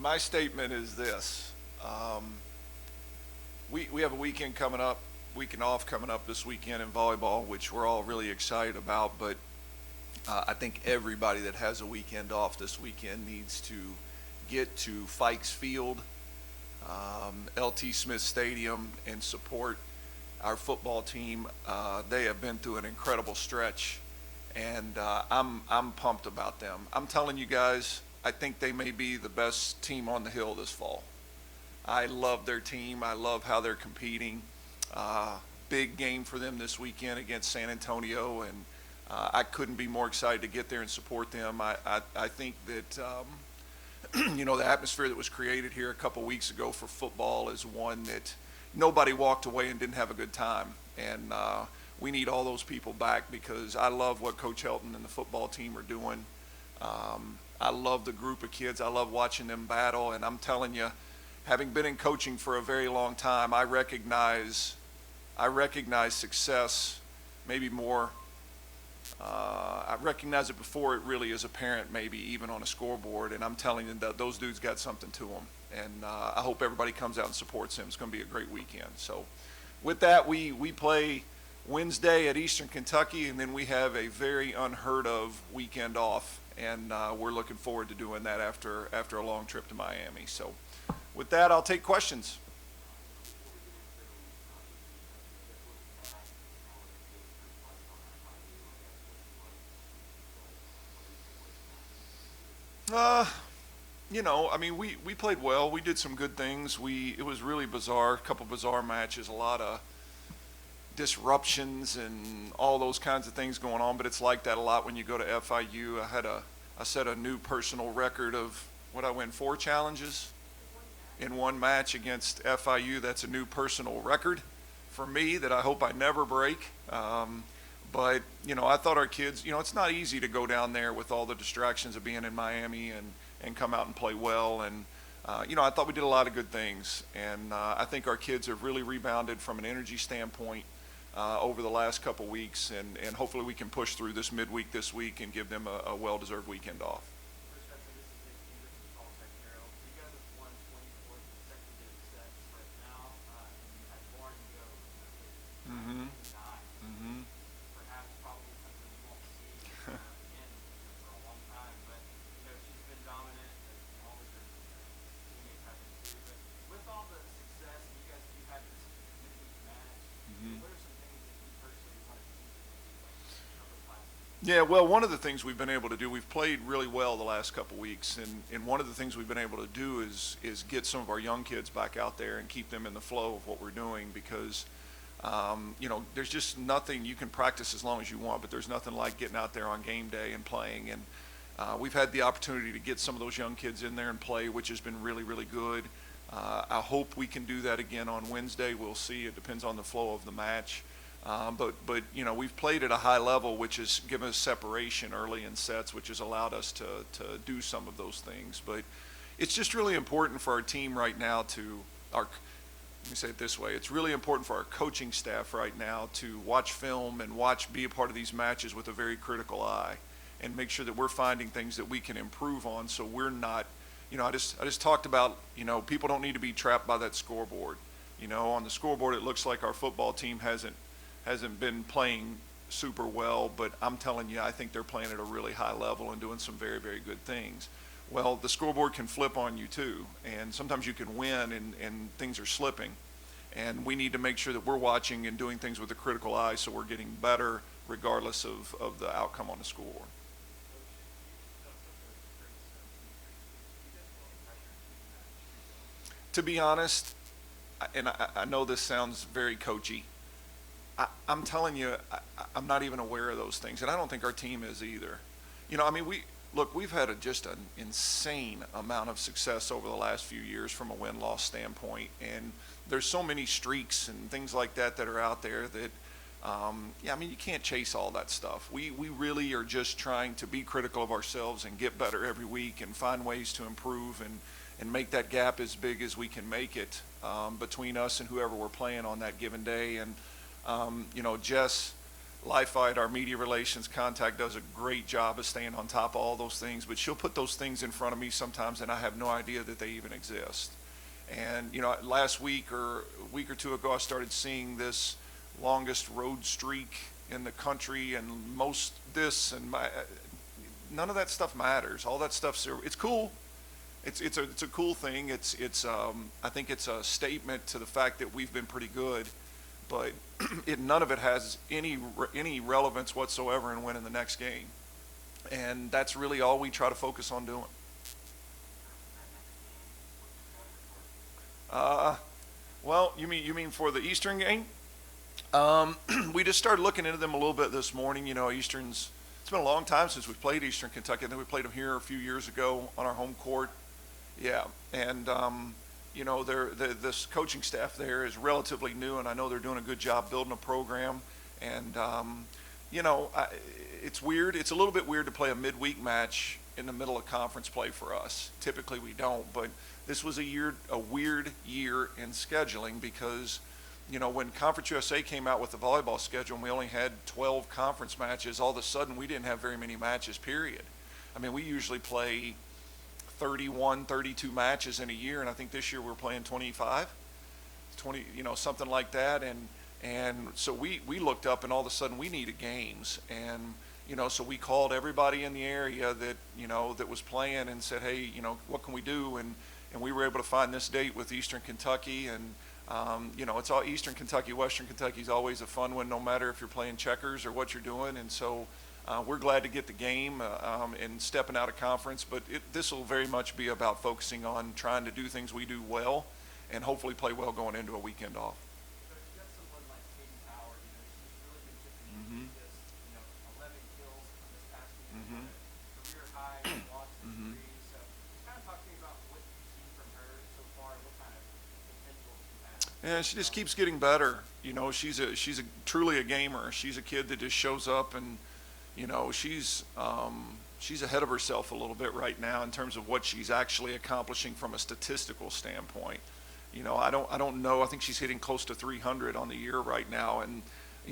my statement is this. We have a weekend off coming up this weekend in volleyball, which we're all really excited about. But I think everybody that has a weekend off this weekend needs to get to Fikes Field, LT Smith Stadium, and support our football team. They have been through an incredible stretch, and I'm pumped about them. I'm telling you guys, I think they may be the best team on the hill this fall. I love their team. I love how they're competing. Big game for them this weekend against San Antonio, and I couldn't be more excited to get there and support them. I think that the atmosphere that was created here a couple weeks ago for football is one that nobody walked away and didn't have a good time. And we need all those people back, because I love what Coach Helton and the football team are doing. I love the group of kids. I love watching them battle. And I'm telling you, having been in coaching for a very long time, I recognize success maybe more. I recognize it before it really is apparent, maybe even on a scoreboard. And I'm telling you that those dudes got something to them. And I hope everybody comes out and supports them. It's going to be a great weekend. So with that, we play Wednesday at Eastern Kentucky, and then we have a very unheard of weekend off. And we're looking forward to doing that after a long trip to Miami. So with that, I'll take questions. We played well. We did some good things. It was really bizarre, a couple bizarre matches, a lot of disruptions and all those kinds of things going on, but it's like that a lot when you go to FIU. I set a new personal record of I win 4 challenges in one match against FIU. That's a new personal record for me that I hope I never break. But I thought our kids, it's not easy to go down there with all the distractions of being in Miami and come out and play well. And, I thought we did a lot of good things. And I think our kids have really rebounded from an energy standpoint over the last couple weeks. And hopefully we can push through this midweek this week and give them a well-deserved weekend off. Mm-hmm. Mm-hmm. Yeah, well, one of the things we've been able to do, we've played really well the last couple weeks, and one of the things we've been able to do is get some of our young kids back out there and keep them in the flow of what we're doing, because there's just nothing. You can practice as long as you want, but there's nothing like getting out there on game day and playing. And we've had the opportunity to get some of those young kids in there and play, which has been really, really good. I hope we can do that again on Wednesday. We'll see. It depends on the flow of the match. But we've played at a high level, which has given us separation early in sets, which has allowed us to do some of those things. But it's just really important for our team right now let me say it this way. It's really important for our coaching staff right now to watch film and be a part of these matches with a very critical eye, and make sure that we're finding things that we can improve on, so we're not, I just talked about, people don't need to be trapped by that scoreboard. On the scoreboard, it looks like our football team hasn't been playing super well, but I'm telling you, I think they're playing at a really high level and doing some very, very good things. Well, the scoreboard can flip on you too, and sometimes you can win and things are slipping. And we need to make sure that we're watching and doing things with a critical eye, so we're getting better regardless of the outcome on the scoreboard. To be honest, and I know this sounds very coachy, I'm telling you, I'm not even aware of those things, and I don't think our team is either. We've had just an insane amount of success over the last few years from a win-loss standpoint, and there's so many streaks and things like that are out there that, you can't chase all that stuff. We really are just trying to be critical of ourselves and get better every week and find ways to improve and make that gap as big as we can make it between us and whoever we're playing on that given day. And Jess Lifeite, our media relations contact, does a great job of staying on top of all those things, but she'll put those things in front of me sometimes and I have no idea that they even exist. And, last week or a week or two ago, I started seeing this longest road streak in the country and none of that stuff matters. All that stuff's, it's cool. It's a cool thing. I think it's a statement to the fact that we've been pretty good, but none of it has any relevance whatsoever in winning the next game. And that's really all we try to focus on doing. Well, you mean for the Eastern game? We just started looking into them a little bit this morning. Eastern's, it's been a long time since we played Eastern Kentucky. I think we played them here a few years ago on our home court. Yeah, and this coaching staff there is relatively new, and I know they're doing a good job building a program. And it's weird. It's a little bit weird to play a midweek match in the middle of conference play for us. Typically we don't, but this was a weird year in scheduling because, when Conference USA came out with the volleyball schedule and we only had 12 conference matches, all of a sudden we didn't have very many matches, period. I mean, we usually play 31, 32 matches in a year, and I think this year we're playing 25, 20, something like that. And so we looked up and all of a sudden we needed games. And, so we called everybody in the area that, that was playing and said, hey, what can we do? And we were able to find this date with Eastern Kentucky. And, it's all Eastern Kentucky, Western Kentucky is always a fun one, no matter if you're playing checkers or what you're doing. And so we're glad to get the game and stepping out of conference. But this will very much be about focusing on trying to do things we do well and hopefully play well going into a weekend off. Yeah, she just keeps getting better. She's truly a gamer. She's a kid that just shows up and, she's ahead of herself a little bit right now in terms of what she's actually accomplishing from a statistical standpoint. I don't know. I think she's hitting close to 300 on the year right now, and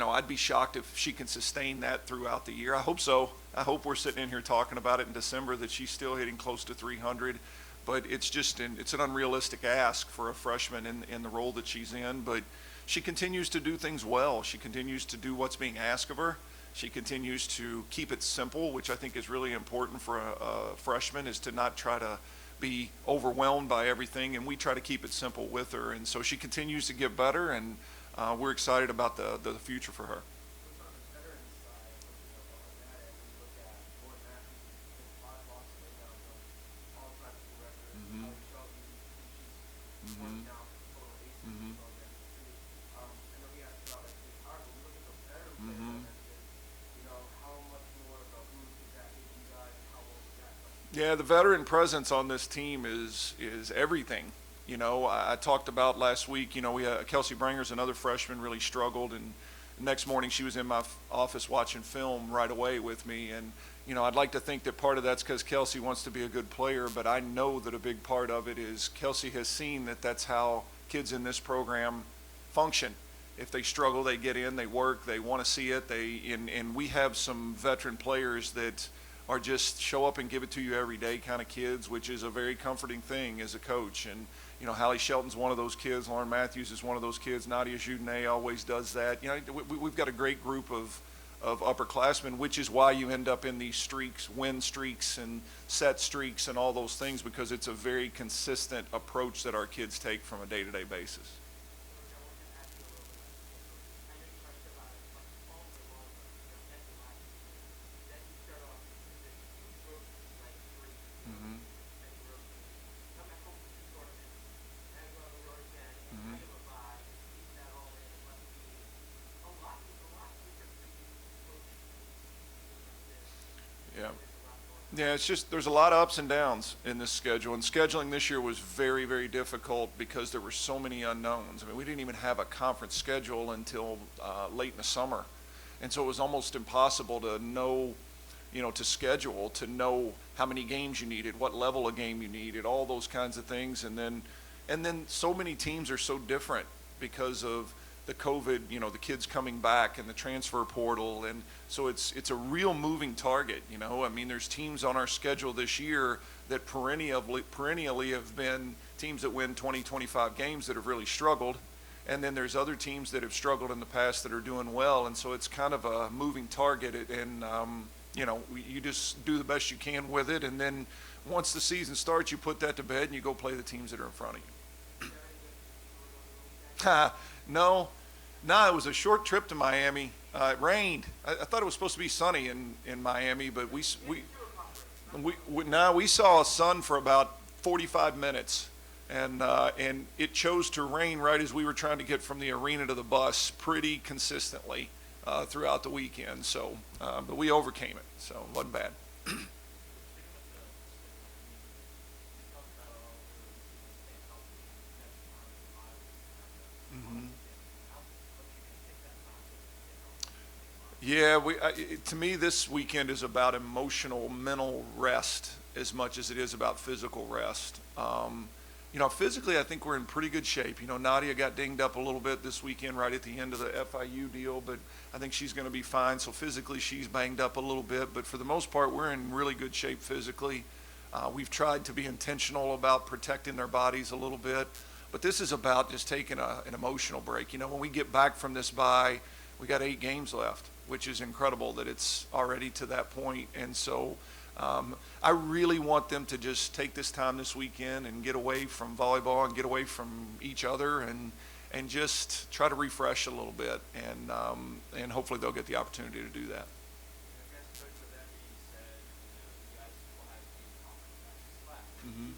I'd be shocked if she can sustain that throughout the year. I hope so. I hope we're sitting in here talking about it in December that she's still hitting close to 300. But it's an unrealistic ask for a freshman in the role that she's in. But she continues to do things well. She continues to do what's being asked of her. She continues to keep it simple, which I think is really important for a freshman, is to not try to be overwhelmed by everything. And we try to keep it simple with her. And so she continues to get better, and we're excited about the future for her. Yeah, the veteran presence on this team is everything. I talked about last week, we had Kelsey Branger's another freshman, really struggled, and the next morning she was in my office watching film right away with me. And, I'd like to think that part of that's because Kelsey wants to be a good player, but I know that a big part of it is Kelsey has seen that that's how kids in this program function. If they struggle, they get in, they work, they want to see it. And we have some veteran players that are just show up and give it to you every day kind of kids, which is a very comforting thing as a coach. And, Hallie Shelton's one of those kids. Lauren Matthews is one of those kids. Nadia Judenet always does that. We've got a great group of upperclassmen, which is why you end up in these streaks, win streaks and set streaks and all those things, because it's a very consistent approach that our kids take from a day-to-day basis. Yeah, it's just there's a lot of ups and downs in this schedule, and scheduling this year was very, very difficult because there were so many unknowns. I mean, we didn't even have a conference schedule until late in the summer, and so it was almost impossible to know, to schedule, to know how many games you needed, what level of game you needed, all those kinds of things, and then so many teams are so different because of the COVID, the kids coming back and the transfer portal. And so it's a real moving target, I mean, there's teams on our schedule this year that perennially have been teams that win 20, 25 games that have really struggled. And then there's other teams that have struggled in the past that are doing well. And so it's kind of a moving target. And, you just do the best you can with it. And then once the season starts, you put that to bed and you go play the teams that are in front of you. No, it was a short trip to Miami. It rained. I thought it was supposed to be sunny in Miami, but we saw sun for about 45 minutes, and it chose to rain right as we were trying to get from the arena to the bus pretty consistently throughout the weekend. So, but we overcame it, so it wasn't bad. Yeah, to me, this weekend is about emotional, mental rest as much as it is about physical rest. Physically, I think we're in pretty good shape. Nadia got dinged up a little bit this weekend right at the end of the FIU deal, but I think she's going to be fine. So physically, she's banged up a little bit, but for the most part, we're in really good shape physically. We've tried to be intentional about protecting their bodies a little bit, but this is about just taking an emotional break. When we get back from this bye, we got 8 games left, which is incredible that it's already to that point. And so I really want them to just take this time this weekend and get away from volleyball and get away from each other and just try to refresh a little bit. And hopefully they'll get the opportunity to do that. Mm-hmm.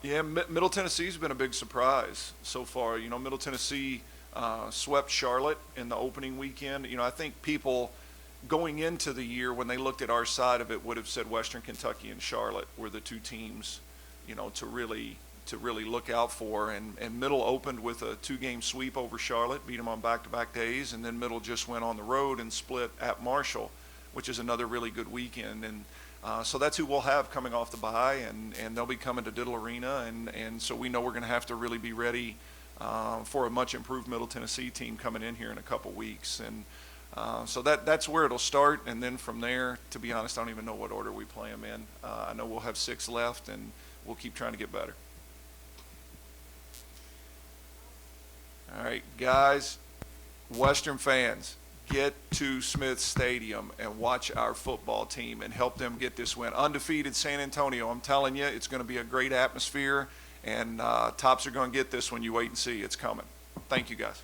Yeah, Middle Tennessee's been a big surprise so far. Middle Tennessee swept Charlotte in the opening weekend. I think people going into the year when they looked at our side of it would have said Western Kentucky and Charlotte were the 2 teams, to really look out for. And Middle opened with a 2-game sweep over Charlotte, beat them on back-to-back days, and then Middle just went on the road and split at Marshall, which is another really good weekend. And so that's who we'll have coming off the bye, and they'll be coming to Diddle Arena, and so we know we're going to have to really be ready for a much improved Middle Tennessee team coming in here in a couple weeks. And so that's where it'll start, and then from there, to be honest, I don't even know what order we play them in. I know we'll have 6 left, and we'll keep trying to get better. All right, guys, Western fans, get to Smith Stadium and watch our football team and help them get this win. Undefeated San Antonio, I'm telling you, it's going to be a great atmosphere, and Tops are going to get this when you wait and see. It's coming. Thank you, guys.